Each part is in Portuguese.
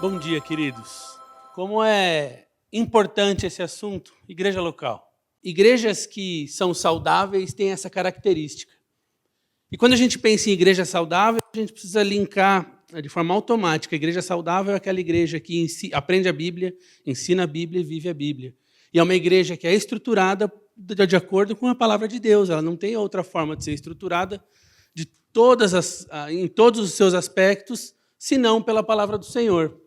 Bom dia, queridos. Como é importante esse assunto, igreja local. Igrejas que são saudáveis têm essa característica. E quando a gente pensa em igreja saudável, a gente precisa linkar de forma automática. A igreja saudável é aquela igreja que aprende a Bíblia, ensina a Bíblia e vive a Bíblia. E é uma igreja que é estruturada de acordo com a palavra de Deus. Ela não tem outra forma de ser estruturada em todos os seus aspectos, senão pela palavra do Senhor.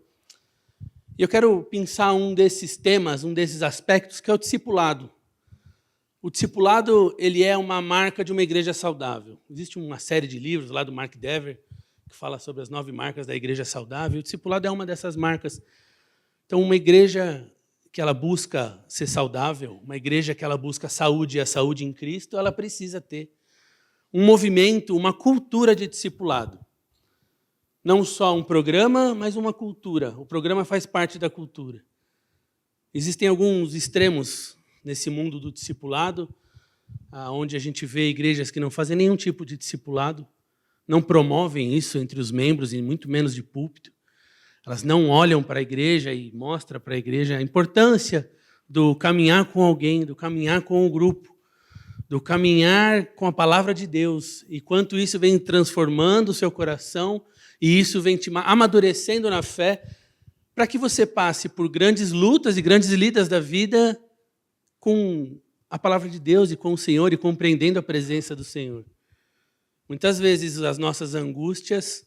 E eu quero pensar um desses temas, um desses aspectos, que é o discipulado. O discipulado, ele é uma marca de uma igreja saudável. Existe uma série de livros lá do Mark Dever que fala sobre as 9 marcas da igreja saudável. O discipulado é uma dessas marcas. Então, uma igreja que ela busca ser saudável, uma igreja que ela busca saúde e a saúde em Cristo, ela precisa ter um movimento, uma cultura de discipulado. Não só um programa, mas uma cultura. O programa faz parte da cultura. Existem alguns extremos nesse mundo do discipulado, onde a gente vê igrejas que não fazem nenhum tipo de discipulado, não promovem isso entre os membros, e muito menos de púlpito. Elas não olham para a igreja e mostram para a igreja a importância do caminhar com alguém, do caminhar com o grupo, do caminhar com a palavra de Deus, e quanto isso vem transformando o seu coração, e isso vem te amadurecendo na fé, para que você passe por grandes lutas e grandes lidas da vida com a palavra de Deus e com o Senhor e compreendendo a presença do Senhor. Muitas vezes as nossas angústias,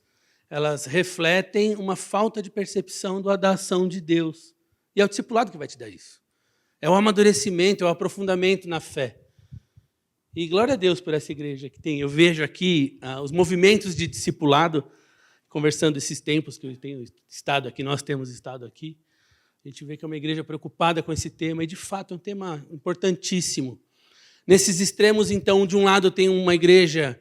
elas refletem uma falta de percepção da ação de Deus. E é o discipulado que vai te dar isso. É o amadurecimento, é o aprofundamento na fé. E glória a Deus por essa igreja que tem. Eu vejo aqui os movimentos de discipulado, conversando esses tempos que eu tenho estado aqui, nós temos estado aqui. A gente vê que é uma igreja preocupada com esse tema, e de fato é um tema importantíssimo. Nesses extremos, então, de um lado tem uma igreja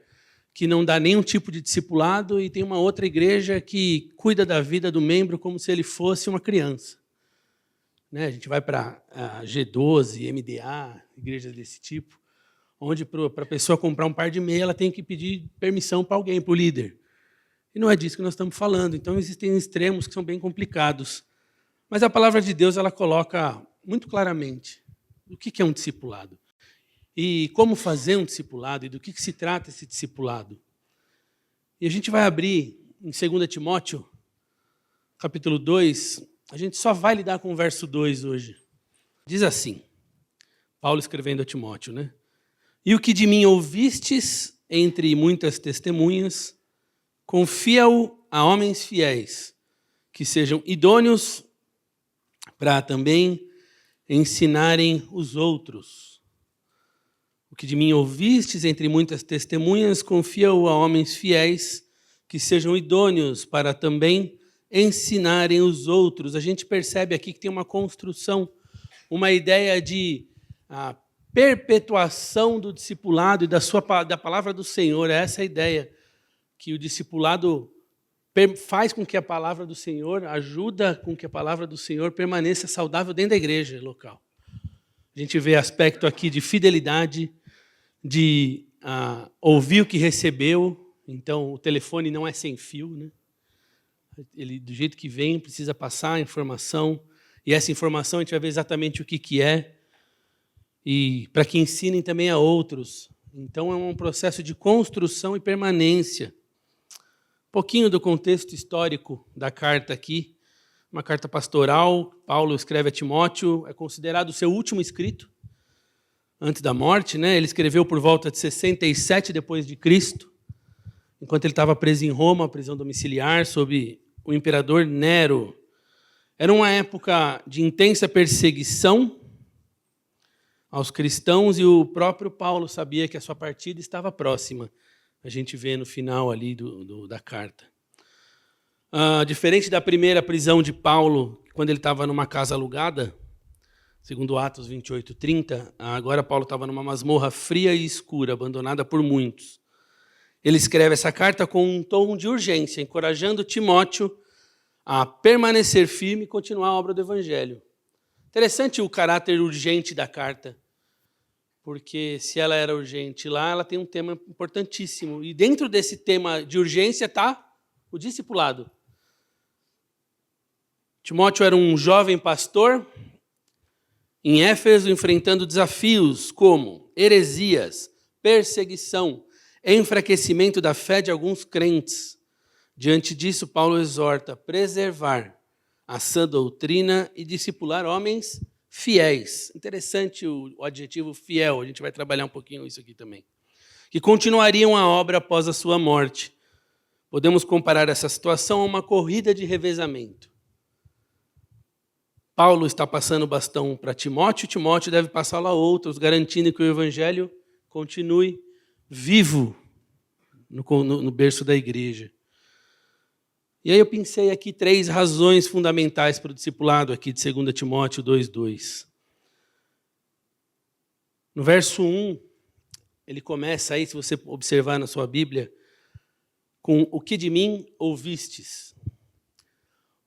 que não dá nenhum tipo de discipulado, e tem uma outra igreja que cuida da vida do membro como se ele fosse uma criança. A gente vai para G12, MDA, igrejas desse tipo, onde para a pessoa comprar um par de meia, ela tem que pedir permissão para alguém, para o líder. E não é disso que nós estamos falando. Então, existem extremos que são bem complicados. Mas a palavra de Deus ela coloca muito claramente o que é um discipulado. E como fazer um discipulado, e do que se trata esse discipulado. E a gente vai abrir em 2 Timóteo, capítulo 2, a gente só vai lidar com o verso 2 hoje. Diz assim, Paulo escrevendo a Timóteo, né? E o que de mim ouvistes entre muitas testemunhas, confia-o a homens fiéis, que sejam idôneos para também ensinarem os outros. O que de mim ouvistes entre muitas testemunhas, confia-o a homens fiéis, que sejam idôneos para também ensinarem os outros. A gente percebe aqui que tem uma construção, uma ideia de perpetuação do discipulado e da palavra do Senhor. Essa é a ideia, que o discipulado faz com que a palavra do Senhor, ajuda com que a palavra do Senhor permaneça saudável dentro da igreja local. A gente vê aspecto aqui de fidelidade, de ouvir o que recebeu. Então, o telefone não é sem fio, né? Ele, do jeito que vem, precisa passar a informação, e essa informação a gente vai ver exatamente o que é, e para que ensinem também a outros. Então, é um processo de construção e permanência. Um pouquinho do contexto histórico da carta aqui, uma carta pastoral, Paulo escreve a Timóteo, é considerado o seu último escrito, antes da morte, né? Ele escreveu por volta de 67 depois de Cristo, enquanto ele estava preso em Roma, prisão domiciliar, sob o imperador Nero. Era uma época de intensa perseguição aos cristãos, e o próprio Paulo sabia que a sua partida estava próxima. A gente vê no final ali da carta. Diferente da primeira prisão de Paulo, quando ele estava numa casa alugada, segundo Atos 28:30, agora Paulo estava numa masmorra fria e escura, abandonada por muitos. Ele escreve essa carta com um tom de urgência, encorajando Timóteo a permanecer firme e continuar a obra do Evangelho. Interessante o caráter urgente da carta, porque se ela era urgente lá, ela tem um tema importantíssimo. E dentro desse tema de urgência está o discipulado. Timóteo era um jovem pastor em Éfeso, enfrentando desafios como heresias, perseguição, enfraquecimento da fé de alguns crentes. Diante disso, Paulo exorta a preservar a sã doutrina e discipular homens fiéis. Interessante o adjetivo fiel, a gente vai trabalhar um pouquinho isso aqui também. Que continuariam a obra após a sua morte. Podemos comparar essa situação a uma corrida de revezamento. Paulo está passando o bastão para Timóteo, Timóteo deve passá-lo a outros, garantindo que o evangelho continue vivo no berço da igreja. E aí eu pensei aqui 3 razões fundamentais para o discipulado aqui de 2 Timóteo 2:2. No verso 1, ele começa aí, se você observar na sua Bíblia, com o que de mim ouvistes.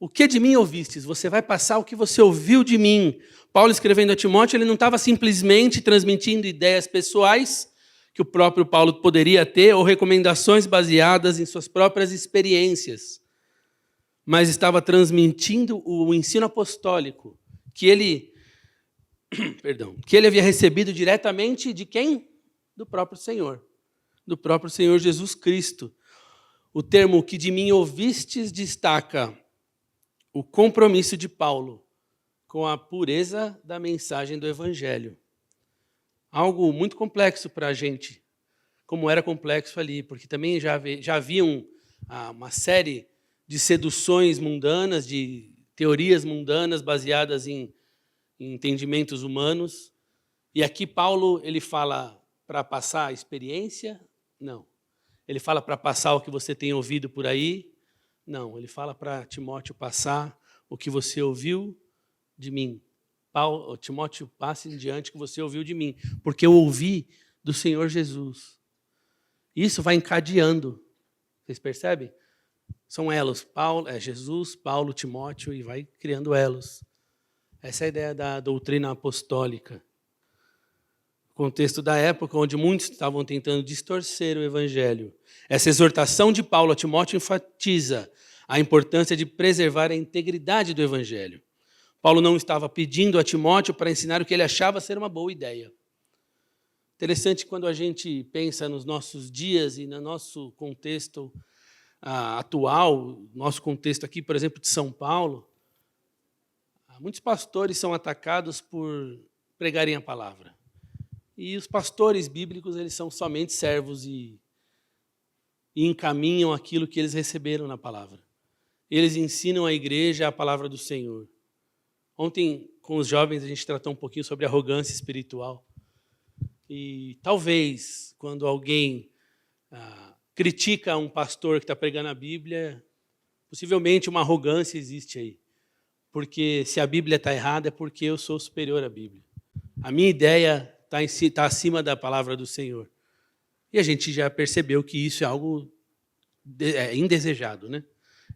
O que de mim ouvistes? Você vai passar o que você ouviu de mim. Paulo escrevendo a Timóteo, ele não estava simplesmente transmitindo ideias pessoais que o próprio Paulo poderia ter ou recomendações baseadas em suas próprias experiências, mas estava transmitindo o ensino apostólico que ele havia recebido diretamente de quem? Do próprio Senhor Jesus Cristo. O termo que de mim ouvistes destaca o compromisso de Paulo com a pureza da mensagem do Evangelho. Algo muito complexo para a gente, como era complexo ali, porque também já havia uma série de seduções mundanas, de teorias mundanas baseadas em entendimentos humanos. E aqui Paulo ele fala para passar a experiência? Não. Ele fala para passar o que você tem ouvido por aí? Não, ele fala para Timóteo passar o que você ouviu de mim. Timóteo, passe em diante o que você ouviu de mim, porque eu ouvi do Senhor Jesus. Isso vai encadeando. Vocês percebem? São elos. Jesus, Paulo, Timóteo, e vai criando elos. Essa é a ideia da doutrina apostólica. Contexto da época, onde muitos estavam tentando distorcer o evangelho. Essa exortação de Paulo a Timóteo enfatiza a importância de preservar a integridade do evangelho. Paulo não estava pedindo a Timóteo para ensinar o que ele achava ser uma boa ideia. Interessante quando a gente pensa nos nossos dias e no nosso contexto atual, nosso contexto aqui, por exemplo, de São Paulo, muitos pastores são atacados por pregarem a palavra. E os pastores bíblicos, eles são somente servos e encaminham aquilo que eles receberam na palavra. Eles ensinam à igreja a palavra do Senhor. Ontem, com os jovens, a gente tratou um pouquinho sobre arrogância espiritual. E talvez, quando alguém critica um pastor que está pregando a Bíblia, possivelmente uma arrogância existe aí. Porque se a Bíblia está errada, é porque eu sou superior à Bíblia. A minha ideia está acima da palavra do Senhor. E a gente já percebeu que isso é algo indesejado, né?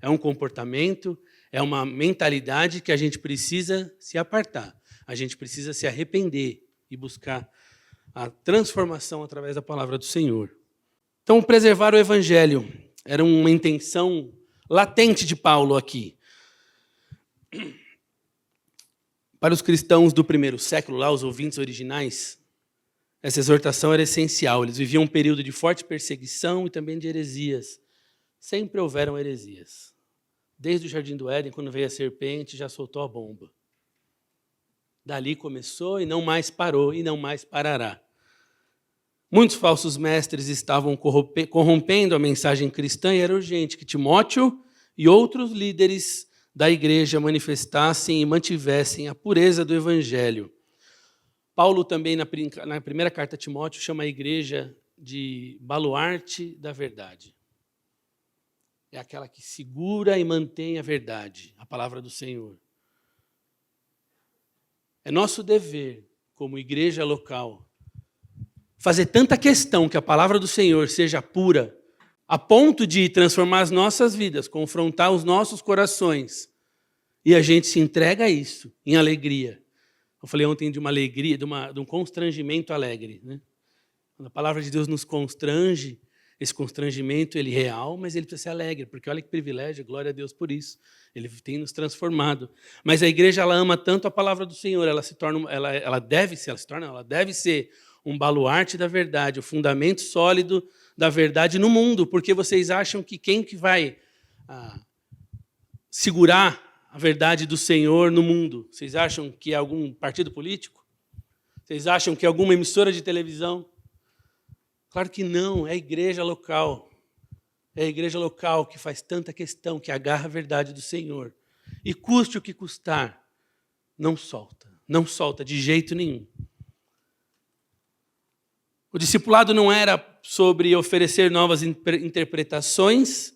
É um comportamento, é uma mentalidade que a gente precisa se apartar. A gente precisa se arrepender e buscar a transformação através da palavra do Senhor. Então, preservar o Evangelho era uma intenção latente de Paulo aqui. Para os cristãos do primeiro século, lá, os ouvintes originais, essa exortação era essencial. Eles viviam um período de forte perseguição e também de heresias. Sempre houveram heresias. Desde o Jardim do Éden, quando veio a serpente, já soltou a bomba. Dali começou e não mais parou e não mais parará. Muitos falsos mestres estavam corrompendo a mensagem cristã e era urgente que Timóteo e outros líderes da igreja manifestassem e mantivessem a pureza do Evangelho. Paulo também, na primeira carta a Timóteo, chama a igreja de baluarte da verdade. É aquela que segura e mantém a verdade, a palavra do Senhor. É nosso dever, como igreja local, fazer tanta questão que a palavra do Senhor seja pura, a ponto de transformar as nossas vidas, confrontar os nossos corações, e a gente se entrega a isso, em alegria. Eu falei ontem de uma alegria, de um constrangimento alegre, né? Quando a palavra de Deus nos constrange, esse constrangimento, ele é real, mas ele precisa ser alegre, porque olha que privilégio, glória a Deus por isso. Ele tem nos transformado. Mas a igreja, ela ama tanto a palavra do Senhor, ela deve ser um baluarte da verdade, o fundamento sólido da verdade no mundo, porque vocês acham que quem que vai segurar a verdade do Senhor no mundo? Vocês acham que é algum partido político? Vocês acham que é alguma emissora de televisão? Claro que não, é a igreja local. É a igreja local que faz tanta questão, que agarra a verdade do Senhor. E custe o que custar, não solta de jeito nenhum. O discipulado não era sobre oferecer novas interpretações,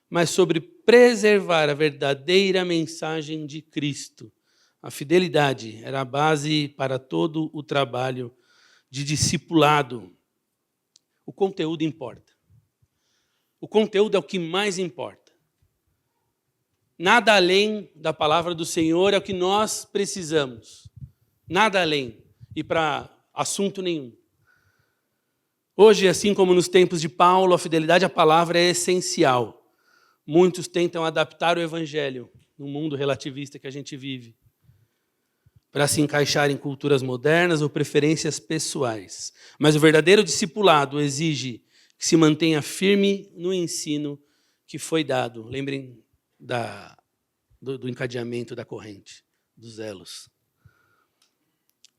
mas sobre preservar a verdadeira mensagem de Cristo. A fidelidade era a base para todo o trabalho de discipulado. O conteúdo importa. O conteúdo é o que mais importa. Nada além da palavra do Senhor é o que nós precisamos. Nada além. E para assunto nenhum. Hoje, assim como nos tempos de Paulo, a fidelidade à palavra é essencial. Muitos tentam adaptar o evangelho no mundo relativista que a gente vive, para se encaixar em culturas modernas ou preferências pessoais. Mas o verdadeiro discipulado exige que se mantenha firme no ensino que foi dado. Lembrem do encadeamento da corrente, dos elos.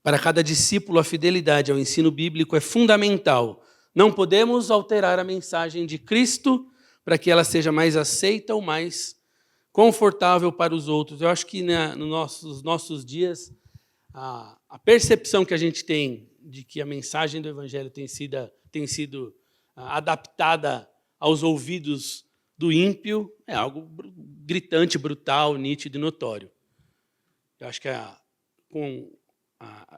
Para cada discípulo, a fidelidade ao ensino bíblico é fundamental. Não podemos alterar a mensagem de Cristo para que ela seja mais aceita ou mais confortável para os outros. Eu acho que nos nossos dias, a percepção que a gente tem de que a mensagem do Evangelho tem sido adaptada aos ouvidos do ímpio é algo gritante, brutal, nítido e notório. Eu acho que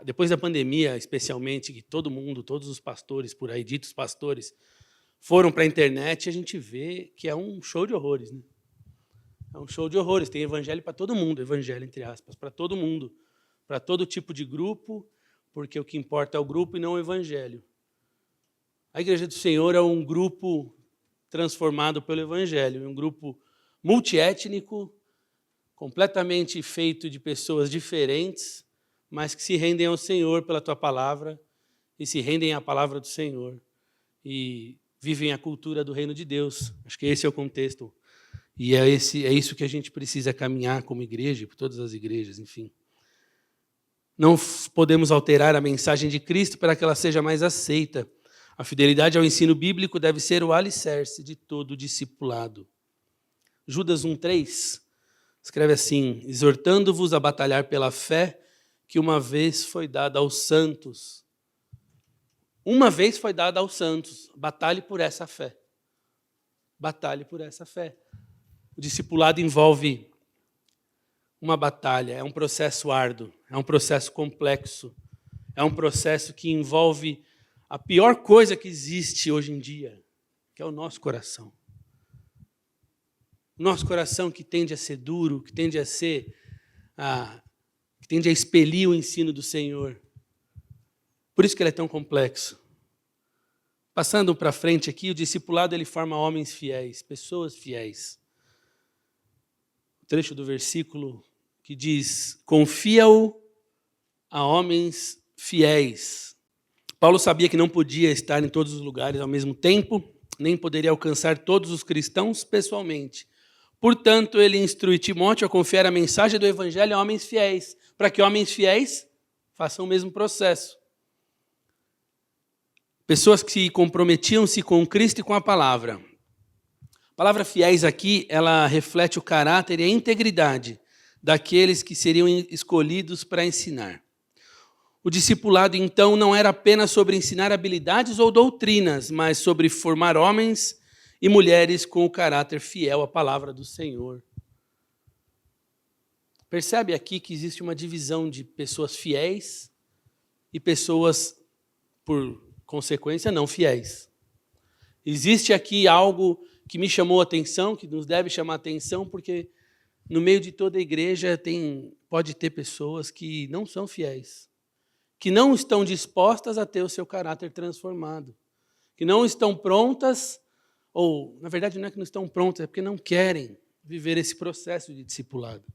depois da pandemia, especialmente, que todos os pastores por aí, ditos pastores, foram para a internet, a gente vê que é um show de horrores. Né? É um show de horrores. Tem evangelho para todo mundo, evangelho, entre aspas, para todo mundo, para todo tipo de grupo, porque o que importa é o grupo e não o evangelho. A Igreja do Senhor é um grupo transformado pelo evangelho, um grupo multiétnico, completamente feito de pessoas diferentes, mas que se rendem ao Senhor pela tua palavra e se rendem à palavra do Senhor e vivem a cultura do reino de Deus. Acho que esse é o contexto. E é isso que a gente precisa caminhar como igreja, por todas as igrejas, enfim. Não podemos alterar a mensagem de Cristo para que ela seja mais aceita. A fidelidade ao ensino bíblico deve ser o alicerce de todo discipulado. Judas 1,3 escreve assim: exortando-vos a batalhar pela fé que uma vez foi dada aos santos. Uma vez foi dada aos santos. Batalhe por essa fé. Batalhe por essa fé. O discipulado envolve uma batalha, é um processo árduo, é um processo complexo, é um processo que envolve a pior coisa que existe hoje em dia, que é o nosso coração. O nosso coração que tende a ser duro, que tende a expelir o ensino do Senhor. Por isso que ele é tão complexo. Passando para frente aqui, o discipulado ele forma homens fiéis, pessoas fiéis. O trecho do versículo que diz: confia-o a homens fiéis. Paulo sabia que não podia estar em todos os lugares ao mesmo tempo, nem poderia alcançar todos os cristãos pessoalmente. Portanto, ele instrui Timóteo a confiar a mensagem do evangelho a homens fiéis, para que homens fiéis façam o mesmo processo. Pessoas que comprometiam-se com Cristo e com a palavra. A palavra fiéis aqui, ela reflete o caráter e a integridade daqueles que seriam escolhidos para ensinar. O discipulado, então, não era apenas sobre ensinar habilidades ou doutrinas, mas sobre formar homens e mulheres com o caráter fiel à palavra do Senhor. Percebe aqui que existe uma divisão de pessoas fiéis e pessoas, por consequência, não fiéis. Existe aqui algo que me chamou a atenção, que nos deve chamar a atenção, porque no meio de toda a igreja pode ter pessoas que não são fiéis, que não estão dispostas a ter o seu caráter transformado, que não estão prontas ou, na verdade, não é que não estão prontos, é porque não querem viver esse processo de discipulado.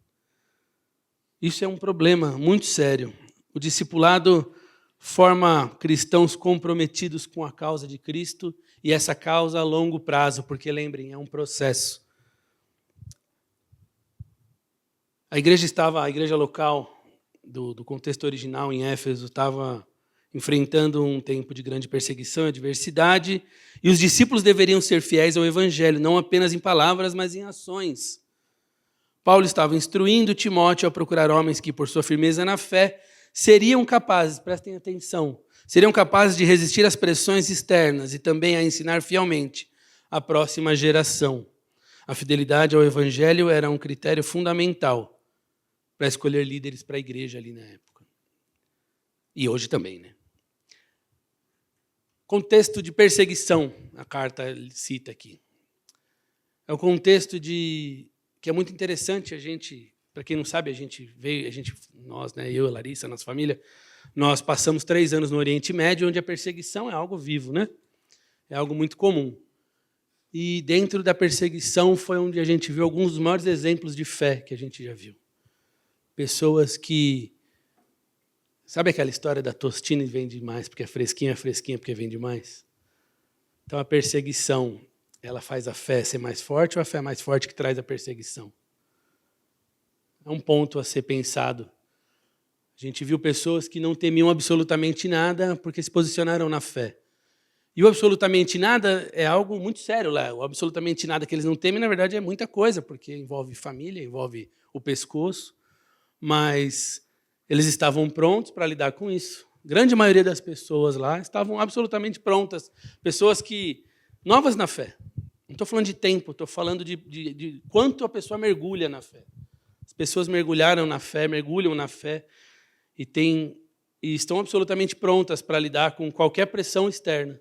Isso é um problema muito sério. O discipulado forma cristãos comprometidos com a causa de Cristo e essa causa a longo prazo, porque, lembrem, é um processo. A igreja local do contexto original em Éfeso estava enfrentando um tempo de grande perseguição e adversidade, e os discípulos deveriam ser fiéis ao evangelho, não apenas em palavras, mas em ações. Paulo estava instruindo Timóteo a procurar homens que, por sua firmeza na fé, seriam capazes, prestem atenção, seriam capazes de resistir às pressões externas e também a ensinar fielmente a próxima geração. A fidelidade ao evangelho era um critério fundamental para escolher líderes para a igreja ali na época. E hoje também, né? Contexto de perseguição, a carta cita aqui. É um contexto que é muito interessante. A gente, para quem não sabe, nós, né, eu e a Larissa, nossa família, nós passamos 3 anos no Oriente Médio, onde a perseguição é algo vivo, né? É algo muito comum. E dentro da perseguição foi onde a gente viu alguns dos maiores exemplos de fé que a gente já viu. Pessoas que... Sabe aquela história da tostina e vende mais porque é fresquinha porque vende mais? Então a perseguição, ela faz a fé ser mais forte ou a fé mais forte que traz a perseguição? É um ponto a ser pensado. A gente viu pessoas que não temiam absolutamente nada porque se posicionaram na fé. E o absolutamente nada é algo muito sério lá. O absolutamente nada que eles não temem, na verdade, é muita coisa, porque envolve família, envolve o pescoço, mas eles estavam prontos para lidar com isso. A grande maioria das pessoas lá estavam absolutamente prontas. Pessoas que, novas na fé. Não estou falando de tempo, estou falando de quanto a pessoa mergulha na fé. As pessoas mergulharam na fé, mergulham na fé e estão absolutamente prontas para lidar com qualquer pressão externa.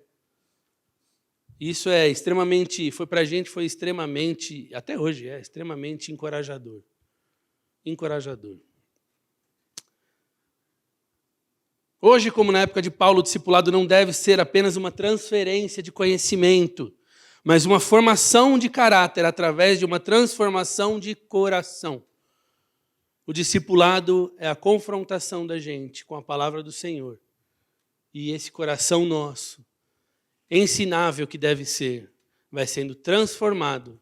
Isso é extremamente, para a gente foi extremamente, até hoje é extremamente encorajador. Encorajador. Hoje, como na época de Paulo, o discipulado não deve ser apenas uma transferência de conhecimento, mas uma formação de caráter através de uma transformação de coração. O discipulado é a confrontação da gente com a palavra do Senhor. E esse coração nosso, ensinável que deve ser, vai sendo transformado,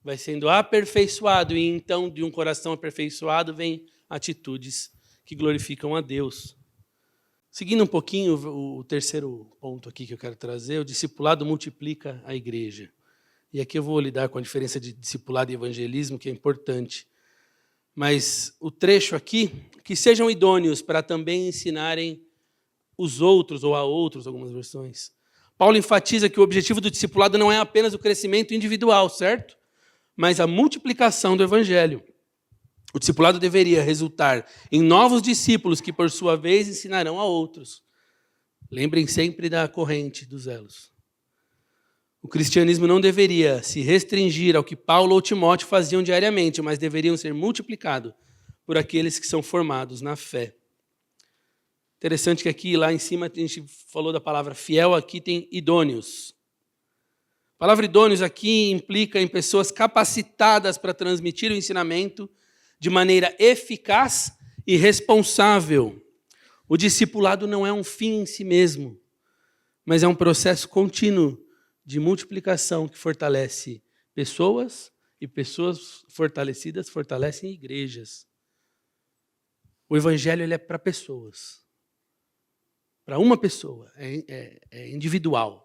vai sendo aperfeiçoado, e então de um coração aperfeiçoado vem atitudes que glorificam a Deus. Seguindo um pouquinho o terceiro ponto aqui que eu quero trazer, o discipulado multiplica a igreja. E aqui eu vou lidar com a diferença de discipulado e evangelismo, que é importante. Mas o trecho aqui, que sejam idôneos para também ensinarem os outros, ou a outros, algumas versões. Paulo enfatiza que o objetivo do discipulado não é apenas o crescimento individual, certo? Mas a multiplicação do evangelho. O discipulado deveria resultar em novos discípulos que, por sua vez, ensinarão a outros. Lembrem sempre da corrente dos elos. O cristianismo não deveria se restringir ao que Paulo ou Timóteo faziam diariamente, mas deveriam ser multiplicados por aqueles que são formados na fé. Interessante que aqui, lá em cima, a gente falou da palavra fiel, aqui tem idôneos. A palavra idôneos aqui implica em pessoas capacitadas para transmitir o ensinamento de maneira eficaz e responsável. O discipulado não é um fim em si mesmo, mas é um processo contínuo de multiplicação que fortalece pessoas, e pessoas fortalecidas fortalecem igrejas. O evangelho ele é para pessoas. Para uma pessoa, é individual.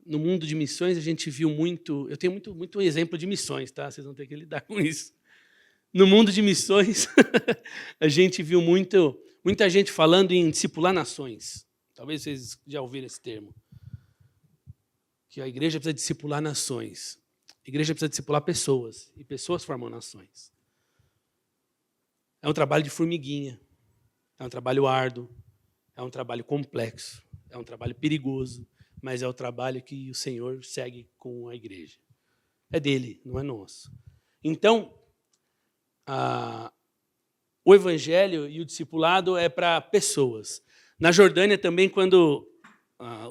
No mundo de missões, a gente viu muito... Eu tenho muito exemplo de missões, tá? Vocês vão ter que lidar com isso. No mundo de missões, a gente viu muita gente falando em discipular nações. Talvez vocês já ouviram esse termo. Que a igreja precisa discipular nações. A igreja precisa discipular pessoas. E pessoas formam nações. É um trabalho de formiguinha. É um trabalho árduo. É um trabalho complexo. É um trabalho perigoso. Mas é o trabalho que o Senhor segue com a igreja. É dele, não é nosso. Então, o evangelho e o discipulado é para pessoas. Na Jordânia também, quando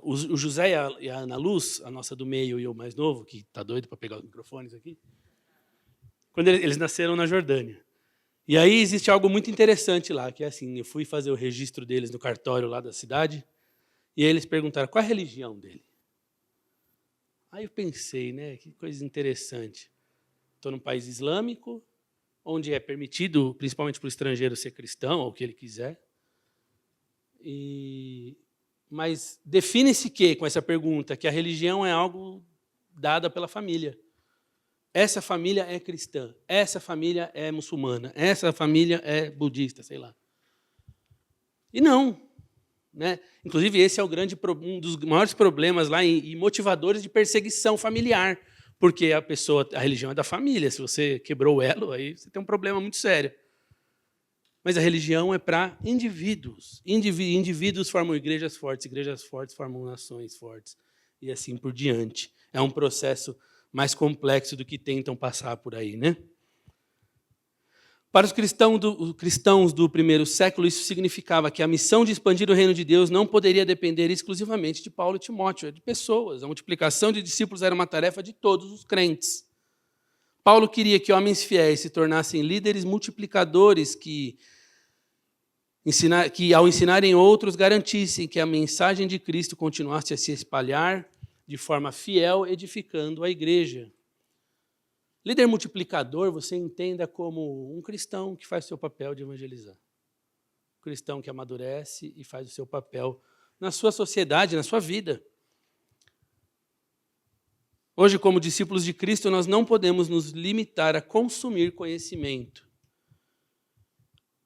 o José e a Ana Luz, a nossa do meio e eu mais novo, que está doido para pegar os microfones aqui, quando eles nasceram na Jordânia. E aí existe algo muito interessante lá, que é assim, eu fui fazer o registro deles no cartório lá da cidade, e aí eles perguntaram qual é a religião dele. Aí eu pensei, né, que coisa interessante. Estou num país islâmico, onde é permitido, principalmente para o estrangeiro, ser cristão, ou o que ele quiser. Mas define-se que, com essa pergunta, que a religião é algo dada pela família. Essa família é cristã, essa família é muçulmana, essa família é budista, sei lá. E não. Né? Inclusive, esse é um dos maiores problemas lá e motivadores de perseguição familiar, porque a religião é da família. Se você quebrou o elo, aí você tem um problema muito sério. Mas a religião é para indivíduos. Indivíduos formam igrejas fortes formam nações fortes, e assim por diante. É um processo mais complexo do que tentam passar por aí, né? Para os cristãos do primeiro século, isso significava que a missão de expandir o reino de Deus não poderia depender exclusivamente de Paulo e Timóteo, é de pessoas. A multiplicação de discípulos era uma tarefa de todos os crentes. Paulo queria que homens fiéis se tornassem líderes multiplicadores que ao ensinarem outros, garantissem que a mensagem de Cristo continuasse a se espalhar de forma fiel, edificando a igreja. Líder multiplicador, você entenda como um cristão que faz o seu papel de evangelizar. Um cristão que amadurece e faz o seu papel na sua sociedade, na sua vida. Hoje, como discípulos de Cristo, nós não podemos nos limitar a consumir conhecimento.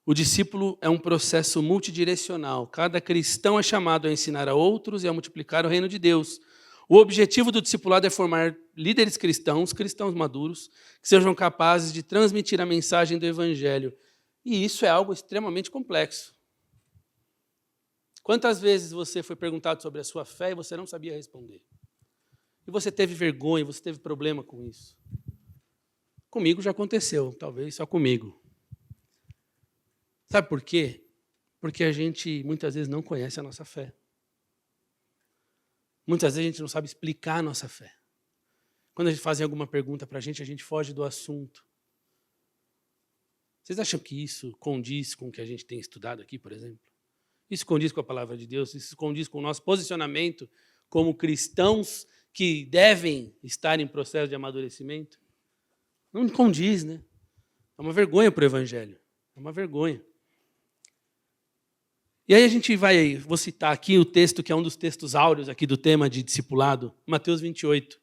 O discípulo é um processo multidirecional. Cada cristão é chamado a ensinar a outros e a multiplicar o reino de Deus. O objetivo do discipulado é formar líderes cristãos maduros, que sejam capazes de transmitir a mensagem do Evangelho. E isso é algo extremamente complexo. Quantas vezes você foi perguntado sobre a sua fé e você não sabia responder? E você teve vergonha, você teve problema com isso? Comigo já aconteceu, talvez só comigo. Sabe por quê? Porque a gente muitas vezes não conhece a nossa fé. Muitas vezes a gente não sabe explicar a nossa fé. Quando a gente faz alguma pergunta para a gente foge do assunto. Vocês acham que isso condiz com o que a gente tem estudado aqui, por exemplo? Isso condiz com a palavra de Deus? Isso condiz com o nosso posicionamento como cristãos que devem estar em processo de amadurecimento? Não condiz, né? É uma vergonha para o Evangelho. É uma vergonha. E aí vou citar aqui o texto que é um dos textos áureos aqui do tema de discipulado, Mateus 28,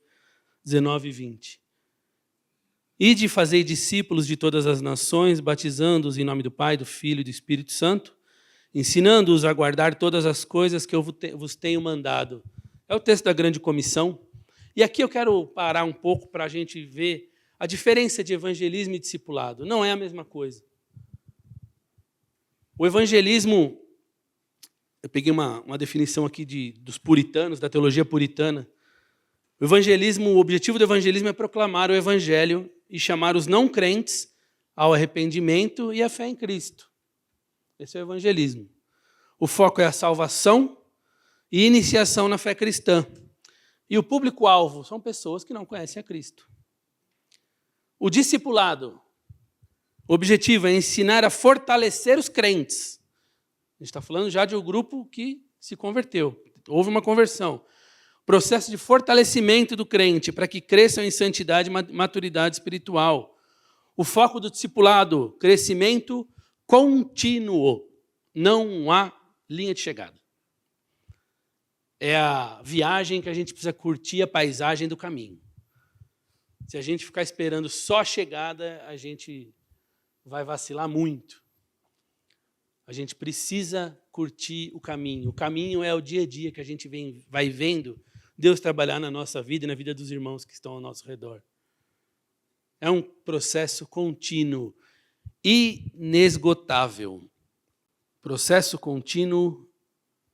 19 e 20. Ide e fazei discípulos de todas as nações, batizando-os em nome do Pai, do Filho e do Espírito Santo, ensinando-os a guardar todas as coisas que eu vos tenho mandado. É o texto da grande comissão. E aqui eu quero parar um pouco para a gente ver a diferença de evangelismo e discipulado. Não é a mesma coisa. O evangelismo... Eu peguei uma definição aqui dos puritanos, da teologia puritana. O objetivo do evangelismo é proclamar o evangelho e chamar os não crentes ao arrependimento e à fé em Cristo. Esse é o evangelismo. O foco é a salvação e iniciação na fé cristã. E o público-alvo são pessoas que não conhecem a Cristo. O discipulado, o objetivo é ensinar a fortalecer os crentes. A gente está falando já de um grupo que se converteu, houve uma conversão. Processo de fortalecimento do crente para que cresçam em santidade e maturidade espiritual. O foco do discipulado, crescimento contínuo. Não há linha de chegada. É a viagem que a gente precisa curtir a paisagem do caminho. Se a gente ficar esperando só a chegada, a gente vai vacilar muito. A gente precisa curtir o caminho. O caminho é o dia a dia que a gente vai vendo Deus trabalhar na nossa vida e na vida dos irmãos que estão ao nosso redor. É um processo contínuo, inesgotável. Processo contínuo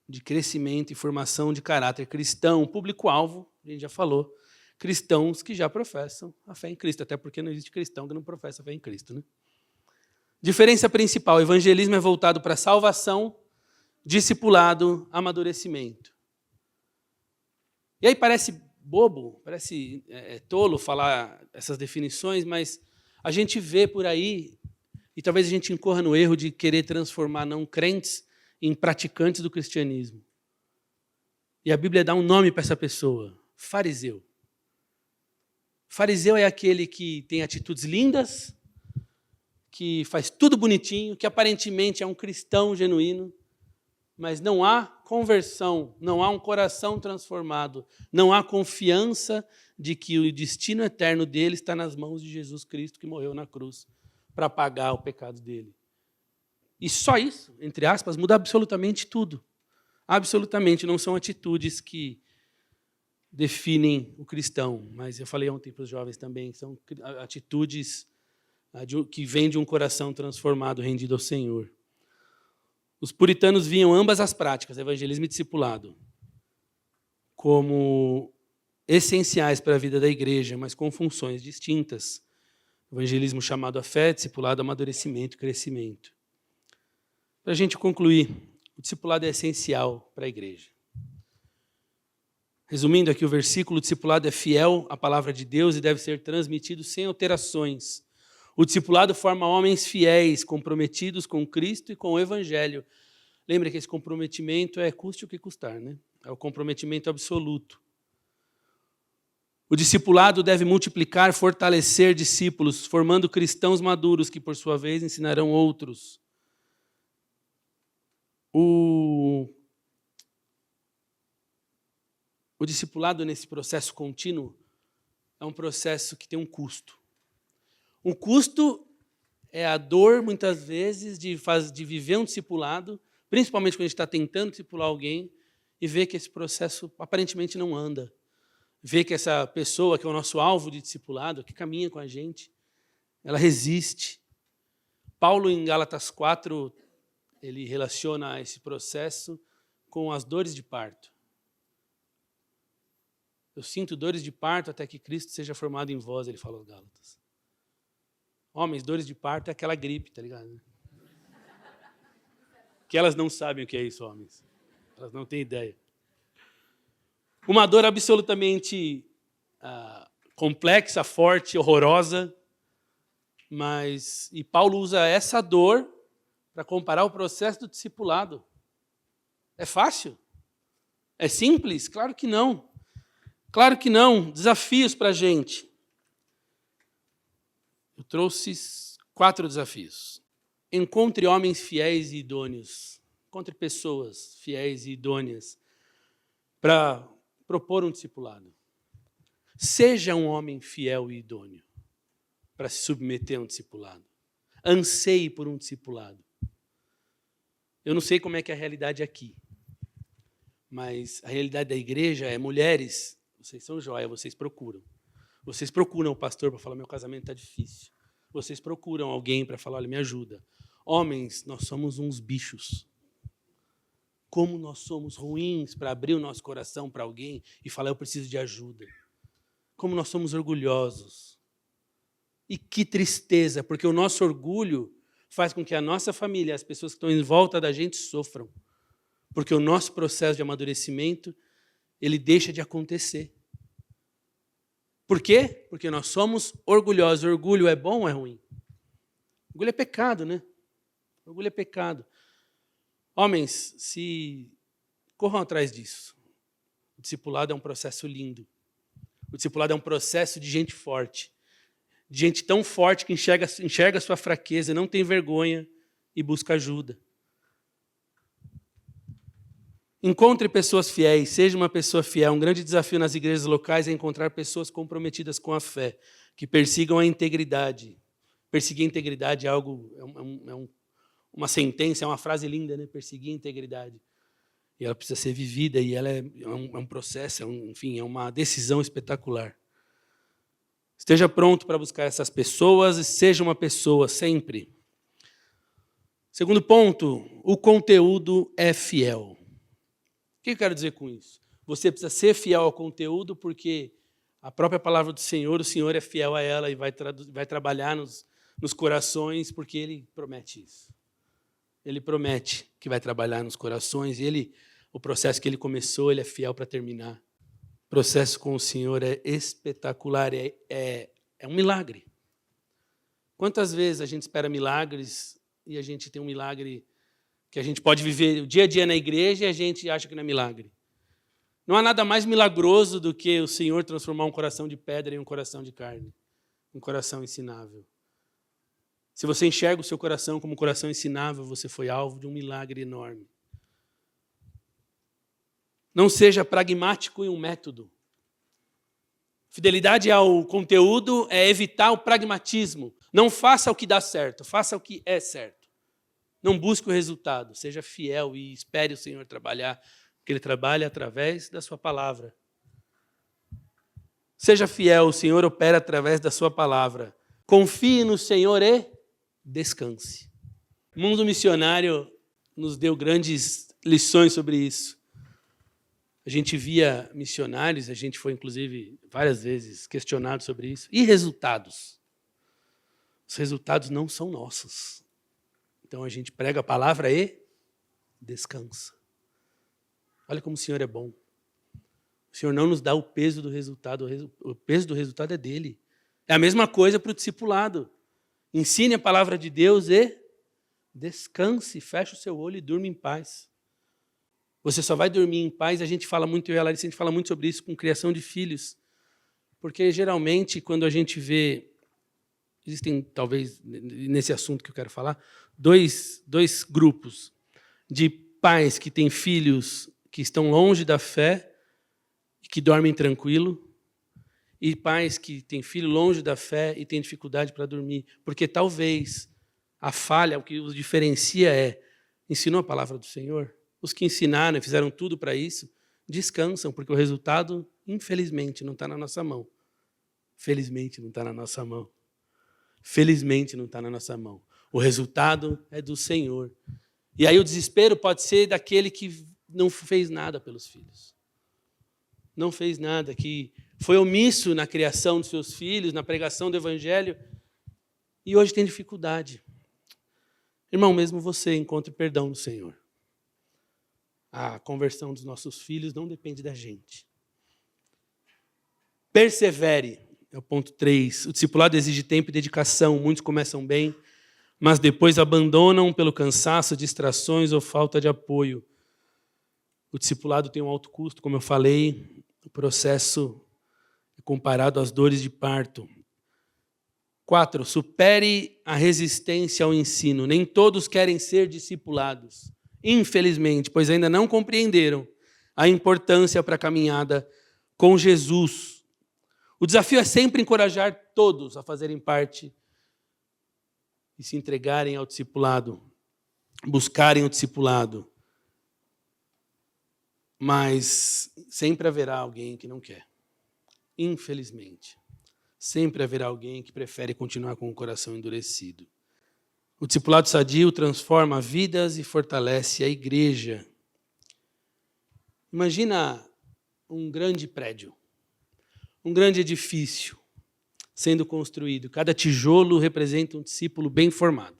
de crescimento e formação de caráter cristão. Público-alvo, a gente já falou, cristãos que já professam a fé em Cristo, até porque não existe cristão que não professa a fé em Cristo, né? Diferença principal, o evangelismo é voltado para salvação, discipulado, amadurecimento. E aí parece bobo, parece tolo falar essas definições, mas a gente vê por aí, e talvez a gente incorra no erro de querer transformar não crentes em praticantes do cristianismo. E a Bíblia dá um nome para essa pessoa: fariseu. Fariseu é aquele que tem atitudes lindas, que faz tudo bonitinho, que aparentemente é um cristão genuíno, mas não há conversão, não há um coração transformado, não há confiança de que o destino eterno dele está nas mãos de Jesus Cristo, que morreu na cruz para pagar o pecado dele. E só isso, entre aspas, muda absolutamente tudo. Absolutamente, não são atitudes que definem o cristão, mas eu falei ontem para os jovens também, são atitudes que vêm de um coração transformado, rendido ao Senhor. Os puritanos viam ambas as práticas, evangelismo e discipulado, como essenciais para a vida da igreja, mas com funções distintas. Evangelismo chamado a fé, discipulado, amadurecimento e crescimento. Para a gente concluir, o discipulado é essencial para a igreja. Resumindo aqui o versículo, o discipulado é fiel à palavra de Deus e deve ser transmitido sem alterações. O discipulado forma homens fiéis, comprometidos com Cristo e com o Evangelho. Lembra que esse comprometimento é custe o que custar, né? É o comprometimento absoluto. O discipulado deve multiplicar, fortalecer discípulos, formando cristãos maduros que, por sua vez, ensinarão outros. O discipulado nesse processo contínuo é um processo que tem um custo. O custo é a dor, muitas vezes, de viver um discipulado, principalmente quando a gente está tentando discipular alguém e ver que esse processo aparentemente não anda. Ver que essa pessoa, que é o nosso alvo de discipulado, que caminha com a gente, ela resiste. Paulo, em Gálatas 4, ele relaciona esse processo com as dores de parto. Eu sinto dores de parto até que Cristo seja formado em vós, ele fala aos Gálatas. Homens, dores de parto é aquela gripe, tá ligado? Que elas não sabem o que é isso, homens. Elas não têm ideia. Uma dor absolutamente complexa, forte, horrorosa, e Paulo usa essa dor para comparar o processo do discipulado. É fácil? É simples? Claro que não. Claro que não. Desafios para a gente. Eu trouxe 4 desafios. Encontre homens fiéis e idôneos. Encontre pessoas fiéis e idôneas para propor um discipulado. Seja um homem fiel e idôneo para se submeter a um discipulado. Anseie por um discipulado. Eu não sei como é que é a realidade aqui, mas a realidade da igreja é mulheres, vocês são joia, vocês procuram. Vocês procuram o pastor para falar, meu casamento está difícil. Vocês procuram alguém para falar, olha, me ajuda. Homens, nós somos uns bichos. Como nós somos ruins para abrir o nosso coração para alguém e falar, eu preciso de ajuda. Como nós somos orgulhosos. E que tristeza, porque o nosso orgulho faz com que a nossa família, as pessoas que estão em volta da gente, sofram. Porque o nosso processo de amadurecimento, ele deixa de acontecer. Por quê? Porque nós somos orgulhosos. Orgulho é bom ou é ruim? Orgulho é pecado, né? Orgulho é pecado. Homens, corram atrás disso. O discipulado é um processo lindo. O discipulado é um processo de gente forte. De gente tão forte que enxerga a sua fraqueza, não tem vergonha e busca ajuda. Encontre pessoas fiéis, seja uma pessoa fiel. Um grande desafio nas igrejas locais é encontrar pessoas comprometidas com a fé, que persigam a integridade. Perseguir a integridade é algo, uma sentença, é uma frase linda, né? Perseguir a integridade. E ela precisa ser vivida, e ela é um processo, enfim, é uma decisão espetacular. Esteja pronto para buscar essas pessoas e seja uma pessoa sempre. Segundo ponto, o conteúdo é fiel. O que eu quero dizer com isso? Você precisa ser fiel ao conteúdo porque a própria palavra do Senhor, o Senhor é fiel a ela e vai trabalhar nos corações porque Ele promete isso. Ele promete que vai trabalhar nos corações e o processo que Ele começou, Ele é fiel para terminar. O processo com o Senhor é espetacular, é um milagre. Quantas vezes a gente espera milagres e a gente tem um milagre que a gente pode viver o dia a dia na igreja e a gente acha que não é milagre? Não há nada mais milagroso do que o Senhor transformar um coração de pedra em um coração de carne, um coração ensinável. Se você enxerga o seu coração como um coração ensinável, você foi alvo de um milagre enorme. Não seja pragmático em um método. Fidelidade ao conteúdo é evitar o pragmatismo. Não faça o que dá certo, faça o que é certo. Não busque o resultado, seja fiel e espere o Senhor trabalhar, porque Ele trabalha através da sua palavra. Seja fiel, o Senhor opera através da sua palavra. Confie no Senhor e descanse. O mundo missionário nos deu grandes lições sobre isso. A gente via missionários, a gente foi, inclusive, várias vezes questionado sobre isso. E resultados? Os resultados não são nossos. Então, a gente prega a palavra e descansa. Olha como o Senhor é bom. O Senhor não nos dá o peso do resultado. O peso do resultado é dele. É a mesma coisa para o discipulado. Ensine a palavra de Deus e descanse, feche o seu olho e durma em paz. Você só vai dormir em paz, a gente fala muito, eu e a Larissa, a gente fala muito sobre isso com criação de filhos. Porque, geralmente, quando a gente vê, existem, talvez, nesse assunto que eu quero falar, dois grupos de pais que têm filhos que estão longe da fé e que dormem tranquilo, e pais que têm filho longe da fé e têm dificuldade para dormir. Porque, talvez, a falha, o que os diferencia ensinou a palavra do Senhor? Os que ensinaram e fizeram tudo para isso, descansam, porque o resultado, infelizmente, não está na nossa mão. Felizmente não está na nossa mão. Felizmente não está na nossa mão. O resultado é do Senhor. E aí o desespero pode ser daquele que não fez nada pelos filhos. Não fez nada, que foi omisso na criação dos seus filhos, na pregação do Evangelho, e hoje tem dificuldade. Irmão, mesmo você encontre perdão no Senhor. A conversão dos nossos filhos não depende da gente. Persevere, é o ponto 3. O discipulado exige tempo e dedicação. Muitos começam bem, mas depois abandonam pelo cansaço, distrações ou falta de apoio. O discipulado tem um alto custo, como eu falei. O processo é comparado às dores de parto. 4. Supere a resistência ao ensino. Nem todos querem ser discipulados. Infelizmente, pois ainda não compreenderam a importância para a caminhada com Jesus. O desafio é sempre encorajar todos a fazerem parte e se entregarem ao discipulado, buscarem o discipulado. Mas sempre haverá alguém que não quer. Infelizmente. Sempre haverá alguém que prefere continuar com o coração endurecido. O discipulado sadio transforma vidas e fortalece a igreja. Imagina um grande prédio, um grande edifício sendo construído. Cada tijolo representa um discípulo bem formado.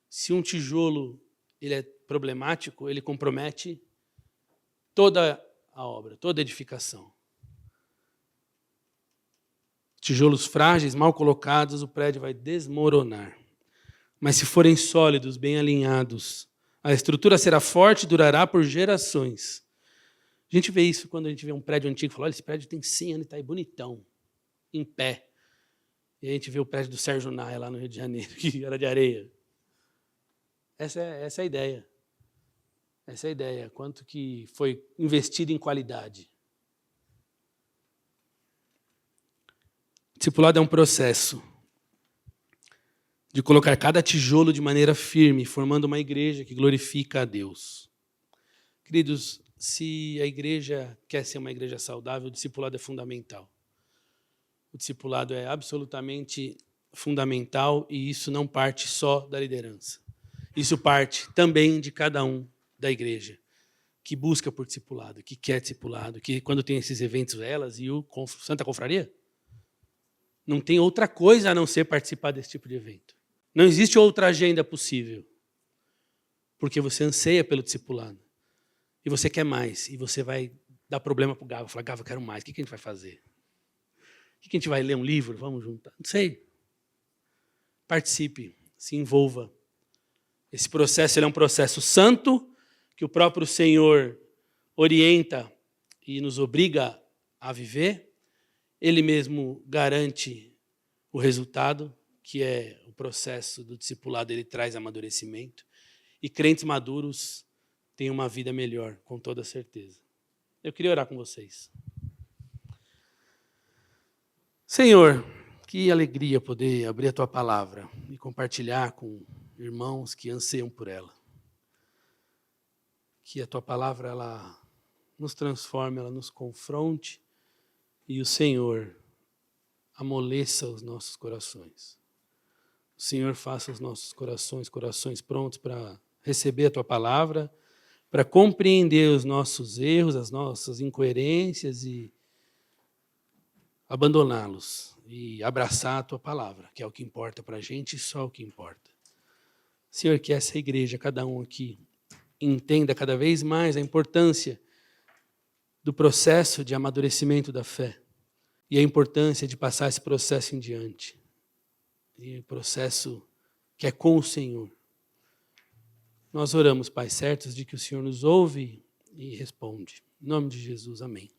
Se um tijolo ele é problemático, ele compromete toda a obra, toda a edificação. Tijolos frágeis, mal colocados, o prédio vai desmoronar. Mas se forem sólidos, bem alinhados, a estrutura será forte e durará por gerações. A gente vê isso quando a gente vê um prédio antigo e fala, olha, esse prédio tem 100 anos e está aí bonitão, em pé. E a gente vê o prédio do Sérgio Naia lá no Rio de Janeiro, que era de areia. Essa é a ideia. Essa é a ideia, quanto que foi investido em qualidade. Discipulado é um processo de colocar cada tijolo de maneira firme, formando uma igreja que glorifica a Deus. Queridos, se a igreja quer ser uma igreja saudável, o discipulado é fundamental. O discipulado é absolutamente fundamental e isso não parte só da liderança. Isso parte também de cada um da igreja, que busca por discipulado, que quer discipulado, que quando tem esses eventos, elas e o Santa Confraria, não tem outra coisa a não ser participar desse tipo de evento. Não existe outra agenda possível, porque você anseia pelo discipulado, e você quer mais, e você vai dar problema para o Gava. Falar, Gava, eu quero mais. O que a gente vai fazer? O que a gente vai ler? Um livro? Vamos juntar? Não sei. Participe, se envolva. Esse processo ele é um processo santo, que o próprio Senhor orienta e nos obriga a viver. Ele mesmo garante o resultado, que é o processo do discipulado, ele traz amadurecimento. E crentes maduros têm uma vida melhor, com toda certeza. Eu queria orar com vocês. Senhor, que alegria poder abrir a Tua palavra e compartilhar com irmãos que anseiam por ela. Que a Tua palavra ela nos transforme, ela nos confronte e o Senhor amoleça os nossos corações. O Senhor faça os nossos corações prontos para receber a Tua palavra, para compreender os nossos erros, as nossas incoerências e abandoná-los e abraçar a Tua palavra, que é o que importa para a gente e só o que importa. Senhor, que essa igreja, cada um aqui, entenda cada vez mais a importância do processo de amadurecimento da fé e a importância de passar esse processo em diante. E o processo que é com o Senhor. Nós oramos, Pai, certos de que o Senhor nos ouve e responde. Em nome de Jesus, amém.